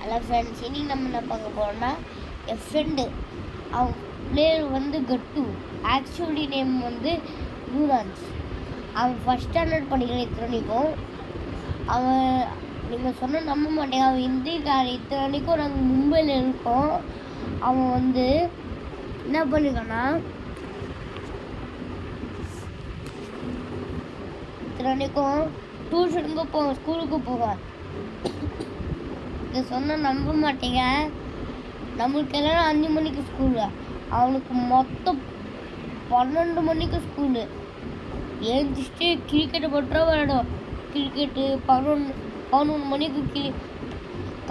Hello friends, இனி நம்ம என்ன பார்க்க போகிறோம்னா என் ஃப்ரெண்டு அவன் பிளேயர் வந்து கட்டு, ஆக்சுவலி நேம் வந்து யூரான்ஸ். அவன் ஃபஸ்ட் ஸ்டாண்டர்ட் படிக்கிற இத்தனைக்கும். அவன் நீங்கள் சொன்ன நம்ப மாட்டேங்க, அவன் ஹிந்திக்காரன். இத்தனைக்கும் நாங்கள் மும்பையில் இருக்கோம். அவன் வந்து என்ன பண்ணிருக்கான்னா, இத்தனைக்கும் டியூஷனுக்கு போவான், ஸ்கூலுக்கு போவான். இதை சொன்னால் நம்ப மாட்டேங்க, நம்மளுக்கு எல்லாம் 5 மணிக்கு ஸ்கூலு, அவனுக்கு மொத்தம் 12 மணிக்கு ஸ்கூலு. எழுந்திரிச்சிட்டு கிரிக்கெட்டு மட்டும் விளையாடும். கிரிக்கெட்டு 11 மணிக்கு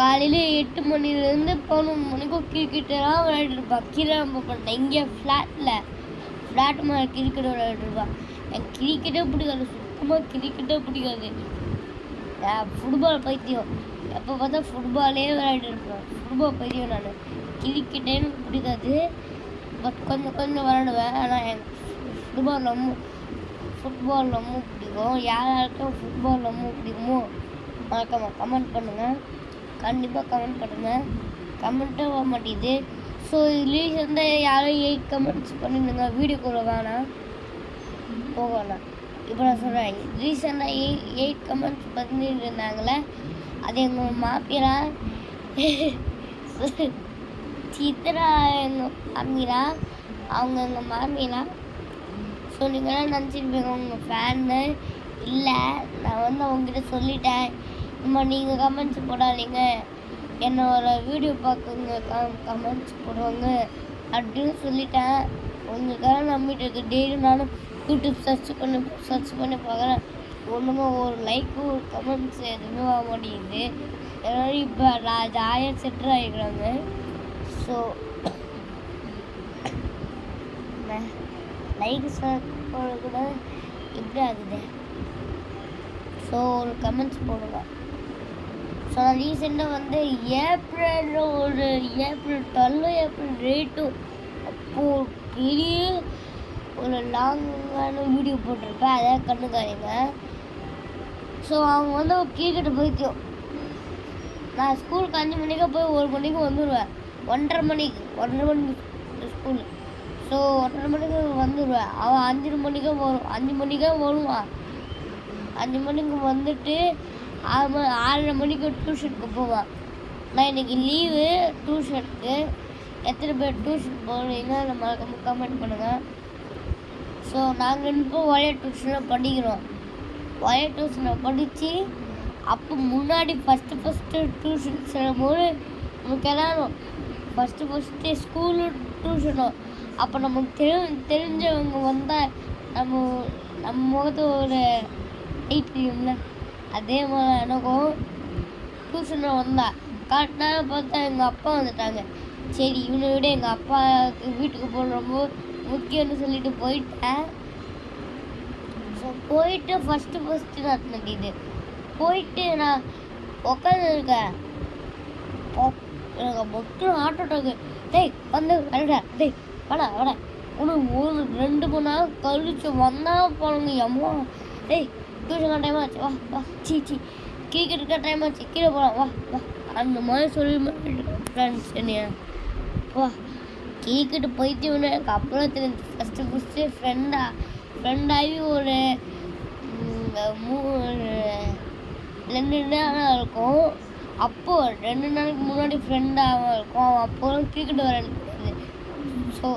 காலையில் 8 மணிலேருந்து 11 மணிக்கும் கிரிக்கெட்டெல்லாம் விளையாடிருப்பான். கீழே நம்ம பண்ணேன் இங்கே ஃப்ளாட் மேலே கிரிக்கெட் விளையாடிருப்பான். எனக்கு கிரிக்கெட்டே பிடிக்காது, சுத்தமாக கிரிக்கெட்டே பிடிக்காது. ஃபுட்பால் பைத்தியம், எப்போ பார்த்தா ஃபுட்பாலே விளையாடிருப்பேன். ஃபுட்பால் பைத்தியம் நான். கிரிக்கெட்டே எனக்கு பிடிக்காது, பட் கொஞ்சம் விளையாடுவேன். ஆனால் எனக்கு ஃபுட்பால் ரொம்ப பிடிக்கும். யாருக்கும் ஃபுட்பால் ரொம்ப பிடிக்குமோ மறக்காம கமெண்ட் பண்ணுங்கள். கண்டிப்பாக கமெண்ட் பண்ணுங்கள். கமெண்ட்டே வர மாட்டேங்குது. ஸோ ரீசெண்டாக யாரும் 8 கமெண்ட்ஸ் பண்ணியிருந்தாங்க. வீடியோக்குள்ளே வேணாம் போகலாம். இப்போ நான் சொல்கிறேன், ரீசெண்டாக 8 கமெண்ட்ஸ் பண்ணிட்டு இருந்தாங்களே, அது எங்கள் மாப்பியரா சித்ரா எங்கள் மாமியா, அவங்க எங்கள் மாமியா. ஸோ நீங்களாம் நினச்சிருப்பீங்க உங்கள் ஃபேன்னு. இல்லை, நான் வந்து அவங்ககிட்ட சொல்லிட்டேன், இந்த நீங்கள் கமெண்ட்ஸ் போடாதீங்க, என்னோட வீடியோ பார்க்குங்க கமெண்ட்ஸ் போடுவாங்க அப்படின்னு சொல்லிட்டேன். உங்களுக்காக நம்பிட்டு இருக்கு. டெய்லி நானும் யூடியூப் சர்ச் பண்ணி பார்க்குறேன். ஒன்றுமே ஒரு லைக்கு ஒரு கமெண்ட்ஸ் எதுவுமே ஆக மாட்டேங்குது. எல்லோரும் இப்போ ஜாலியாக செட்டில் ஆகிக்கிறாங்க. ஸோ லைக் போட கூட இப்படி ஆகுது. ஸோ ஒரு கமெண்ட்ஸ் போடுங்க. ஸோ நான் ரீசெண்டாக வந்து ஏப்ரல் 12 ஏப்ரல் 8 அப்போது பெரிய ஒரு லாங்கான வீடியோ போட்டிருப்பேன், அதை கண்டுக்காதீங்க. ஸோ அவங்க வந்து ஒரு கிரிக்கெட்டு பைத்தியம். நான் ஸ்கூலுக்கு 5 மணிக்கு போய் 1 மணிக்கு வந்துடுவேன். 1:30 மணிக்கு ஸ்கூலு. ஸோ 1:30 மணிக்கு வந்துடுவேன். அவன் 5 மணிக்கே வருவான். 5 மணிக்கு வந்துட்டு 6:30 மணிக்கு டியூஷனுக்கு போவான். நான் இன்றைக்கி லீவு டியூஷனுக்கு. எத்தனை பேர் டியூஷன் போகிறீங்க நம்ம கமெண்ட் பண்ணுங்கள். ஸோ நாங்கள் இப்போ ஒயர் டியூஷனில் படிக்கிறோம். ஒயர் டியூஷனில் படித்து அப்போ முன்னாடி ஃபஸ்ட்டு டியூஷன் செல்லும்போது நமக்கு எல்லாரும் ஃபஸ்ட்டு ஸ்கூலு டியூஷனும். அப்போ நமக்கு தெரிஞ்சவங்க வந்தால் நம்ம முகத்து ஒரு தெரியும்ல, அதே மாதிரி எனக்கும் டியூஷனில் வந்தா கரெக்டாக பார்த்தா எங்கள் அப்பா வந்துட்டாங்க. சரி, இவனை விட எங்கள் அப்பாவுக்கு வீட்டுக்கு போக ரொம்ப முக்கியம்னு சொல்லிட்டு போயிட்டேன். ஸோ போயிட்டு ஃபஸ்ட்டு நடந்தது. போயிட்டு நான் உட்காந்துருக்கேன். எனக்கு மொத்தம் ஆட்டோ டாக்கு. டேய் வந்து விளையாட, டேய் வாடா உனக்கு ஒரு 2 மணி நேரம் கழிச்சு வந்தால் போனவங்க எம்மா, டேய் டியூஷன் டைம் ஆச்சு, வா கிரிக்கெட் இருக்க டைம் ஆச்சு, கீழே போகலாம், வா அந்த மாதிரி சொல்லி ஃப்ரெண்ட்ஸ் என்னைய வா கிரிக்கெட்டு போயிட்டு எனக்கு அப்புறம் தெரிஞ்சு ஃபஸ்ட்டு ஃப்ரெண்டாகி ஒரு 2 நேரம் இருக்கும். அப்போது 2 நாளைக்கு முன்னாடி ஃப்ரெண்டாக இருக்கும். அவன் அப்போ கிரிக்கெட் விளையாட முடியாது. ஸோ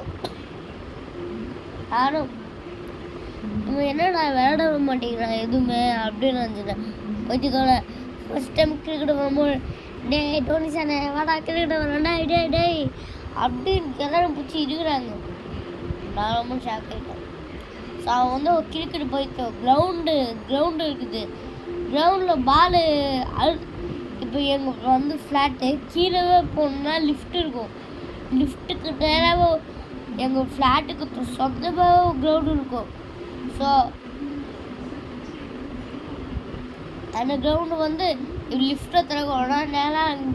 நானும் இவன் என்னடா விளையாட மாட்டேங்கிறான் எதுவுமே அப்படின்னு நினச்சிட்டேன். போயிட்டுக்கால ஃபஸ்ட் டைம் கிரிக்கெட் வரும்போது, டேய் டோனிசானே வாடா கிரிக்கெட் வரேன்டா, டேய் அப்படின்னு எல்லாரும் பிடிச்சி இருக்கிறாங்க. நான் ரொம்ப ஷாக் ஆகிட்டேன். ஸோ அவன் வந்து ஒரு கிரிக்கெட் போயிட்டு கிரவுண்டு இருக்குது. கிரவுண்டில் பாலு இப்போ எங்களுக்கு வந்து ஃப்ளாட்டு கீழே போகணுன்னா லிஃப்ட் இருக்கும். லிஃப்ட்டுக்கு நேராக எங்கள் ஃப்ளாட்டுக்கு சொந்தமாக கிரவுண்டு இருக்கும். ஸோ அந்த கிரவுண்டு வந்து லிஃப்ட்டை திறக்கணும்னா நேராக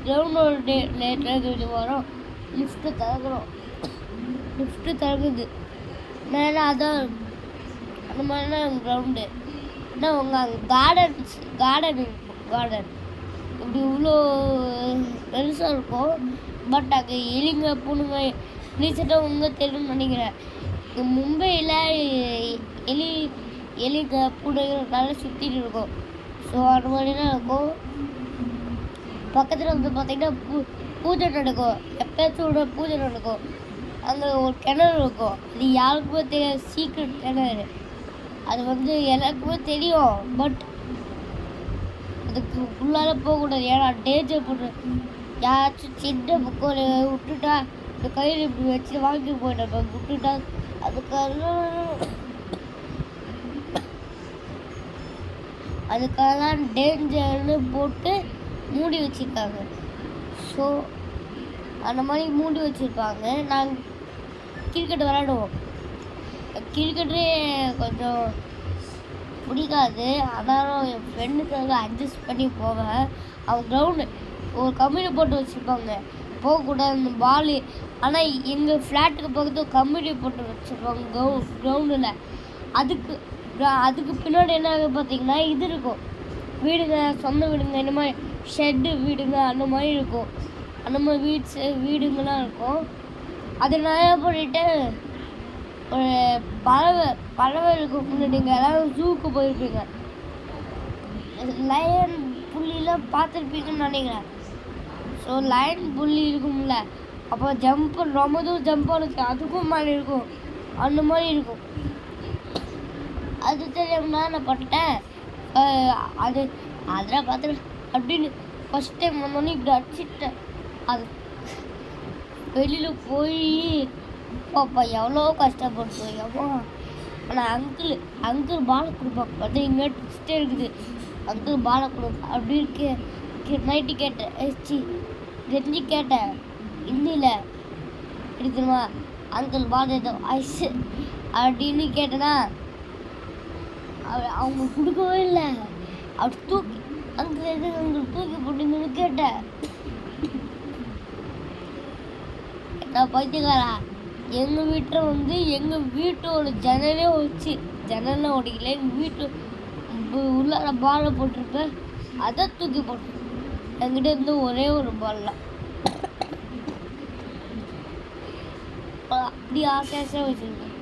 கிரவுண்டோட லேட்டாக வரும். லிஃப்ட்டு திறக்குது மேலே, அதான் அந்த மாதிரிலாம் கிரவுண்டு. ஆனால் உங்கள் கார்டன் இப்படி இவ்வளோ பெருசாக இருக்கும். பட் அங்கே எலிங்க பூனுங்க ரீசெண்டாக உங்களுக்கு தெரியும்னு நினைக்கிறேன். இங்கே மும்பையில் எலிங்க பூனைகள் நல்லா சுற்றிட்டு இருக்கும். ஸோ அந்த மாதிரி தான் இருக்கும். பக்கத்தில் வந்து பார்த்திங்கன்னா பூஜை நடக்கும். எப்பயாச்சும் பூஜை நடக்கும். அங்கே ஒரு கிணறு இருக்கும். அது யாருக்குமே தெரியாது, சீக்ரெட் கிணறு. அது வந்து எல்லாருக்குமே தெரியும். பட் அதுக்கு உள்ளார போகக்கூடாது, ஏன்னா டேஞ்சர் போட்டு யாராச்சும் சின்ன புக்கோட விட்டுட்டா இந்த கையில் இப்படி வச்சு வாங்கி போயிட்டேன் விட்டுட்டா அதுக்காக டேஞ்சர்னு போட்டு மூடி வச்சுருக்காங்க. ஸோ அந்த மாதிரி மூடி வச்சுருப்பாங்க. நாங்கள் கிரிக்கெட் விளையாடுவோம். கிரிக்கெட்டே கொஞ்சம் பிடிக்காது, ஆனாலும் என் ஃப்ரெண்டுக்காக அட்ஜஸ்ட் பண்ணி போவேன். அவன் கிரவுண்டு ஒரு கம்மிட்டி போட்டு வச்சுருப்பாங்க, போகக்கூடாது அந்த பாலு. ஆனால் எங்கள் ஃப்ளாட்டுக்கு பக்கத்தில் கம்மிட்டி போட்டு வச்சுருப்பாங்க கிரவுண்டில். அதுக்கு பின்னாடி என்ன பார்த்தீங்கன்னா இது இருக்கும், வீடுங்க, சொந்த வீடுங்க, இந்த மாதிரி ஷெட்டு வீடுங்க அந்த மாதிரி இருக்கும். அந்த மாதிரி வீடுங்கள்லாம் இருக்கும். அது நான் என்ன பண்ணிவிட்டு ஒரு பறவை இருக்கும். நீங்கள் எல்லாரும் ஜூக்கு போயிருப்பீங்க, லயன் புள்ளிலாம் பார்த்துருப்பீங்கன்னு நினைக்கிறேன். ஸோ லயன் புள்ளி இருக்கும்ல, அப்போ ரொம்ப தூரம் ஜம்ப் ஆனது அதுக்கும் மேலே இருக்கும், அந்த மாதிரி இருக்கும். அது தெரியாம நான் பண்ணிட்டேன். அதெல்லாம் பார்த்து அப்படின்னு ஃபஸ்ட் டைம் வந்தோடனே இப்படி அடிச்சிட்டேன். அது வெளியில் போய் பாப்பா எவ்வளோ கஷ்டப்பட்டு எவ்வளோ. ஆனால் அங்கிள் பாலை கொடுப்பாங்க. பார்த்தா இங்கே ட்விஸ்டே இருக்குது, அங்கிள் பாலை கொடுப்பா அப்படின்னு நைட்டு கேட்டேன். தெரிஞ்சு கேட்டேன் ஹிந்தியில், எடுத்துமா அங்கிள் பால் ஏதோ ஐஸு அப்படின்னு கேட்டேன்னா அவங்க கொடுக்கவே இல்லை. அப்படி தூக்கி அங்கே அங்கிள் தூக்கி போட்டுங்கன்னு கேட்டேன். நான் பைத்தியக்காரா, எங்கள் வீட்டில் வந்து எங்கள் வீட்டோட ஜன்னலே வச்சு ஜன்னலாம் ஓடிக்கல, எங்கள் வீட்டு உள்ளார பாலை போட்டிருப்பேன், அதை தூக்கி போட்டு என்கிட்ட இருந்து ஒரே ஒரு பால் தான். அப்படி ஆசையாக வச்சுருக்கேன்.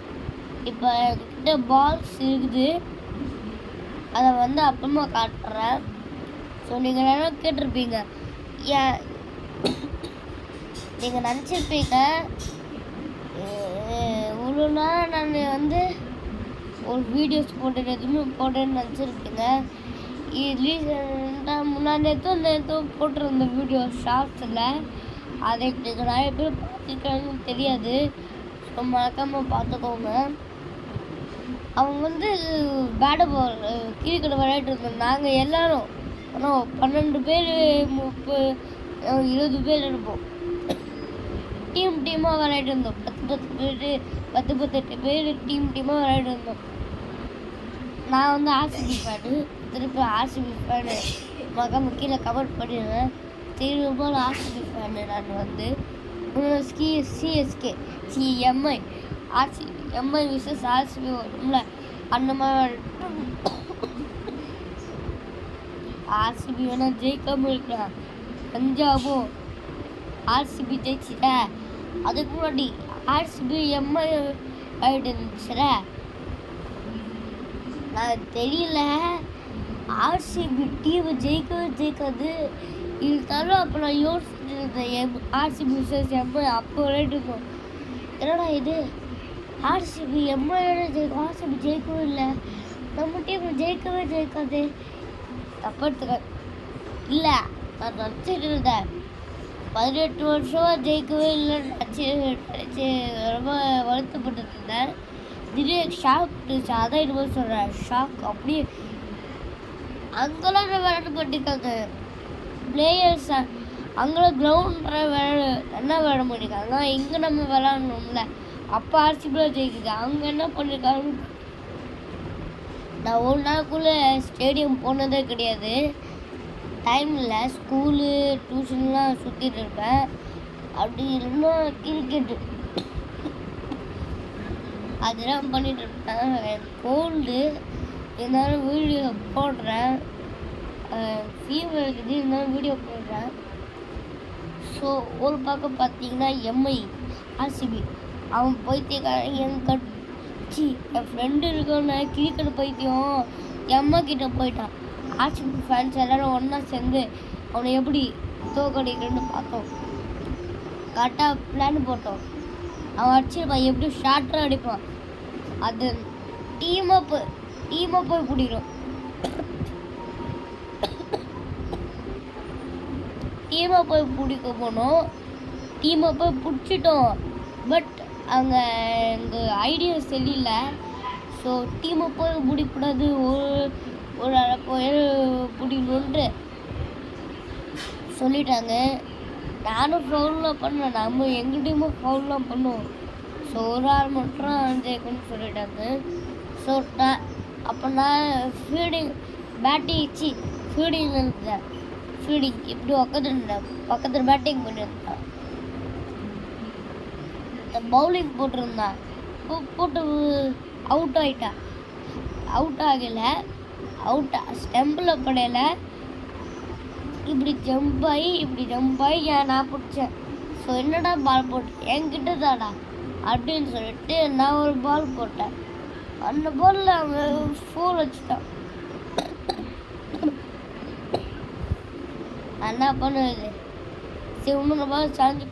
இப்போ என்கிட்ட பால்ஸ் இருக்குது, அதை வந்து அப்புறமா காட்டுறேன். ஸோ நீங்கள் என்ன கேட்டிருப்பீங்க, ஏன் நீங்கள் நினச்சிருப்பீங்க இவ்வளோ நாள் நான் வந்து ஒரு வீடியோஸ் எதுவுமே போட்டேன்னு நினச்சிருப்பீங்க. ரீசெண்டாக முன்னாடி நேரத்தும் போட்டிருந்த வீடியோ ஷார்ட்ஸில், அதை நீங்கள் நிறைய பேர் பார்த்துருக்காங்கன்னு தெரியாது. ஸோ மறக்காமல் பார்த்துக்கோங்க. அவங்க வந்து பேட் பால் கிரிக்கெட் விளையாட்டு இருந்தோம். நாங்கள் எல்லோரும் ஆனால் 12 பேர் 20 பேர் இருப்போம். டீமாக விளையாட்டு இருந்தோம். 10-18 பேர் டீமாக விளையாட்டு இருந்தோம். நான் வந்து ஆர்சிபி ஃபேனு, திருப்பி ஆர்சிபி ஃபேனு மகா கீழே கமெண்ட் பண்ணிடுவேன். திரும்ப ஆர்சிபி ஃபேனு. நான் வந்து சிஎஸ்கே எம்ஐ விசஸ் ஆர்சிபி வரும்ல, அந்த மாதிரி ஆர்சிபி வேணால் ஜெயிக்காமல் இருக்கலாம். பஞ்சாபும் ஆர்சிபி ஜெயிச்சிட, அதுக்கு முன்னாடி ஆர்சிபி எம்ஐ ஆகிட்டு இருந்துச்சுல, நான் தெரியல ஆர்சிபி டீம் ஜெயிக்காது இருந்தாலும். அப்போ நான் யோசிச்சுட்டு இருந்தேன், ஆர்சிபி விசஸ் எம்ஐ அப்போ விளையாட்டு இருக்கோம். என்னடா இது ஆர்சிபி எம்ஐ ஜெயிக்கும், ஆர்சிபி ஜெயிக்கவே இல்லை, நம்ம டீம் ஜெயிக்காது. தப்பத்துக்க இல்லை, நான் நினச்சிட்டு இருந்தேன் 18 வருஷமாக ஜெயிக்கவே இல்லைன்னு நினச்சி ரொம்ப வருத்தப்பட்டு இருந்தேன். திடீர் ஷாக் இருந்துச்சு, அதான் இது மாதிரி சொல்கிறேன், ஷாக். அப்படியே அங்கெல்லாம் விளையாட மாட்டேங்காங்க பிளேயர்ஸ், அங்கெல்லாம் கிரவுண்டில் என்ன விளையாட மாட்டேங்காங்க. இங்கே நம்ம விளையாடணும்ல, அப்போ ஆர்சிபியில் ஜெயிக்குது. அவங்க என்ன பண்ணியிருக்காங்க, நான் ஒரு நாளுக்குள்ளே ஸ்டேடியம் போனதே கிடையாது. டைம் இல்லை, ஸ்கூலு டியூஷன்லாம் சுற்றிட்டு இருப்பேன். அப்படி இல்லைன்னா கிரிக்கெட்டு அதெல்லாம் பண்ணிட்டு இருப்பேன். கோல்டு இருந்தாலும் வீடியோ போடுறேன், ஃபீவர் இருக்குது இருந்தாலும் வீடியோ போடுறேன். ஸோ ஒரு பக்கம் பார்த்தீங்கன்னா எம்ஐ ஆர்சிபி அவன் பைத்தியக்காரன் என் கட்சி என் ஃப்ரெண்டு இருக்கவன கிரிக்கெட் பைத்தியம் எம்மா கிட்ட போயிட்டான். ஆர்சிபி ஃபேன்ஸ் எல்லோரும் ஒன்றா சேர்ந்து அவனை எப்படி தோக்கடிக்கிறேன்னு பார்த்தோம். கரெக்டாக பிளான் போட்டோம். அவன் அடிச்சிருப்பான், எப்படி ஷார்ட்டாக அடிப்பான். அது டீமாக போய் பிடிக்கிறோம். டீமாக போய் பிடிக்க போனோம். டீமை போய் பிடிச்சிட்டோம். பட் அங்கே எங்கள் ஐடியாஸ் தெரியல. ஸோ டீமை போய் பிடிக்கூடாது, ஒரு அரை போய் பிடிக்கணுன்ட்டு சொல்லிட்டாங்க. நானும் ஃபவுல்லாம் பண்ணேன், நம்ம எங்கள் டீமும் ஃபவுல்லாம் பண்ணுவோம். ஸோ ஒரு ஆள் மட்டும் ஜெயிக்கணும்னு சொல்லிட்டாங்க. ஸோ அப்போ நான் ஃபீல்டிங் இருந்தேன். ஃபீல்டிங் இப்படி உட்காந்துருந்தேன், பக்கத்தில் பேட்டிங் பண்ணியிருந்தேன். பவுலிங் போட்டிருந்தான், போட்டு அவுட் ஆகிட்டேன். அவுட் ஆகலை, ஸ்டெம்பில் படையலை. இப்படி ஜம்ப் ஆகி நான் பிடிச்சேன். ஸோ என்னடா பால் போட்டேன், என்கிட்ட தாடா அப்படின்னு சொல்லிட்டு நான் ஒரு பால் போட்டேன். அந்த பாலில் அவன் 4 வச்சுட்டான். என்ன பண்ணுறது, சரி இன்னொரு பால் சாஞ்சு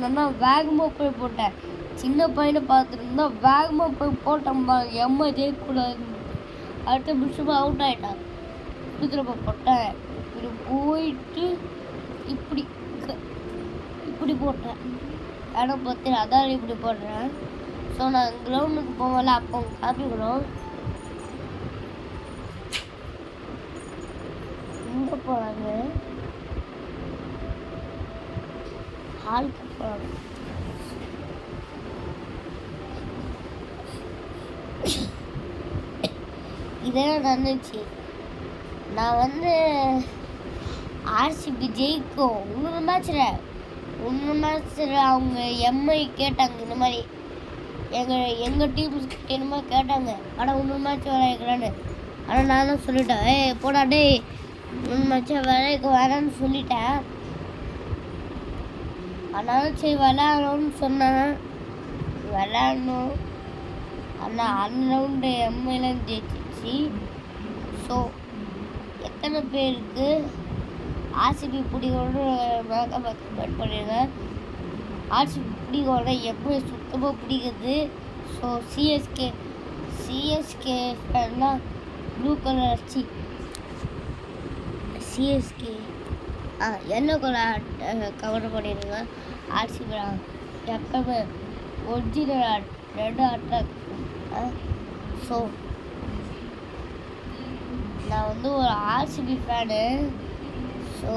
நல்லா வேகமாக போய் போட்டேன். சின்ன பையனை பார்த்துருந்தா வேகமாக போய் போட்டேன், எம்மா ஜெயிக்கக்கூடாது. அடுத்த பிடிச்சப்போ அவுட் ஆகிட்டான். திரும்ப போட்டேன், இப்படி போயிட்டு இப்படி போட்டேன். இடம் பார்த்து அதான் இப்படி போடுறேன். ஸோ நான் கிரவுண்டுக்கு போகல, அப்போ காப்பிக்கிறோம். எங்கே போகிறாங்க, ஹாலுக்கு போகிறாங்க. இதெல்லாம் நடந்துச்சு. நான் ஆர்சிபி ஜெயிக்கும். இன்னொரு மேட்ச்சில் அவங்க எம்ஐ கேட்டாங்க, இந்த மாதிரி எங்கள் டீம்ஸ்கிட்ட என்னமோ கேட்டாங்க, ஆனால் இன்னொரு மேட்ச் விளையாடுறான்னு. ஆனால் நானும் சொல்லிட்டேன், போடா டேய் இன்னொரு மேட்ச்சை வேணான்னு சொல்லிட்டேன். ஆனாலும் சரி விளையாடணும்னு சொன்னேன், விளையாடணும். ஆனால் அந்த ரவுண்டு எம்ஐலாம் ஜெயிச்சிச்சு. ஸோ எத்தனை பேருக்கு ஆர்சிபி பிடிக்கணும்னு கமெண்ட் பண்ணிடுங்க. ஆர்சிபி பிடிக்கணும்னா எம்ஐ சுத்தமாக பிடிக்குது. ஸோ சிஎஸ்கே ஃபேன்லாம் ப்ளூ கலர் அடிச்சு சிஎஸ்கே எல்லோ கலர் கவர் பண்ணிடுங்க. ஆர்சிபி எப்பவுமே ஒரிஜினல் ரெட் அட்டாக். ஸோ நான் ஒரு ஆர்சிபி ஃபேனு. ஸோ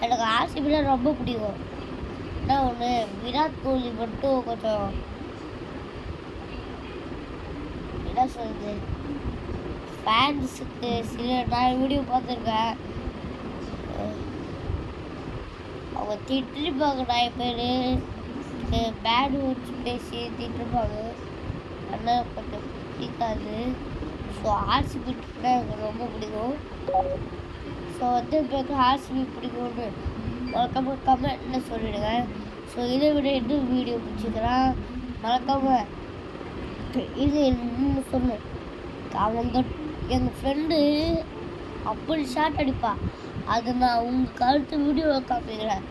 எனக்கு ஆர்சிபிலாம் ரொம்ப பிடிக்கும். ஆனால் ஒன்று, விராட் கோலி மட்டும் கொஞ்சம் என்ன சொல்கிறது, ஃபேன்ஸுக்கு நான் வீடியோ பார்த்துருக்கேன், அவங்க திட்டிருப்பாங்க. நிறைய பேர் பேட் வேர்ட்ஸ் பேசி திட்டிருப்பாங்க. ஆனால் கொஞ்சம் பிடிக்காது. ஸோ ஆர்சிபி எனக்கு ரொம்ப பிடிக்கும். ஸோ இப்போ ஆர்சிபி பிடிக்கும்னு மறக்காமல் கமெண்ட்ல சொல்லிவிடுங்க. ஸோ இதை விட இன்னும் வீடியோ பிடிச்சிக்கிறேன், மறக்காமல் இது இன்னும் சொன்னேன். எங்கள் ஃப்ரெண்டு அப்படி ஷார்ட் அடிப்பான். அது நான் உங்களுக்கு அடுத்த வீடியோவை காமிக்கிறேன்.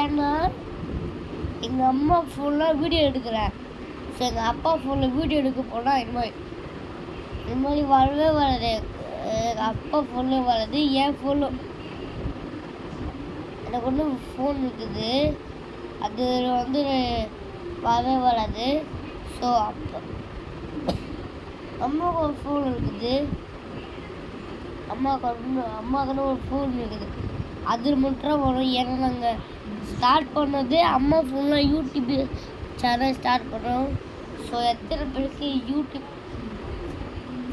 ஏன்னா எங்கள் அம்மா ஃபோனில் வீடியோ எடுக்கிறேன். ஸோ எங்கள் அப்பா ஃபோனில் வீடியோ எடுக்க போனால் இந்த மாதிரி வரவே வராது. எங்கள் அப்பா ஃபோன்லேயும் வராது, என் ஃபோனும். எனக்கு ஒன்று ஃபோன் இருக்குது, அது வரவே வராது. ஸோ அப்போ அம்மாவுக்கு ஒரு ஃபோன் இருக்குது, அம்மாவுக்குன்னு ஒரு ஃபோன் இருக்குது. அது மட்டும் வரும். ஏன்னா நாங்கள் ஸ்டார்ட் பண்ணது அம்மா ஃபோனில் யூடியூப் சேனல் ஸ்டார்ட் பண்ணோம். ஸோ எத்தனை பேருக்கு யூடியூப்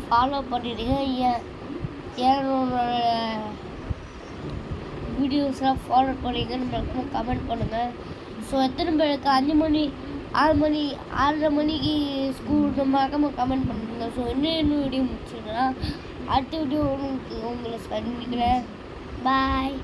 ஃபாலோ பண்ணிடுங்க. என்னோட வீடியோஸ்லாம் ஃபாலோ பண்ணிங்கன்னு மறக்காம கமெண்ட் பண்ணுங்கள். ஸோ எத்தனை பேருக்கு 5 மணி 6 மணி 6:30 மணிக்கு ஸ்கூல் மறக்காமல் கமெண்ட் பண்ணுங்க. ஸோ இன்னும் வீடியோ முடிச்சுன்னா அடுத்த வீடியோ உங்களை சந்திக்கிறேன். பாய்.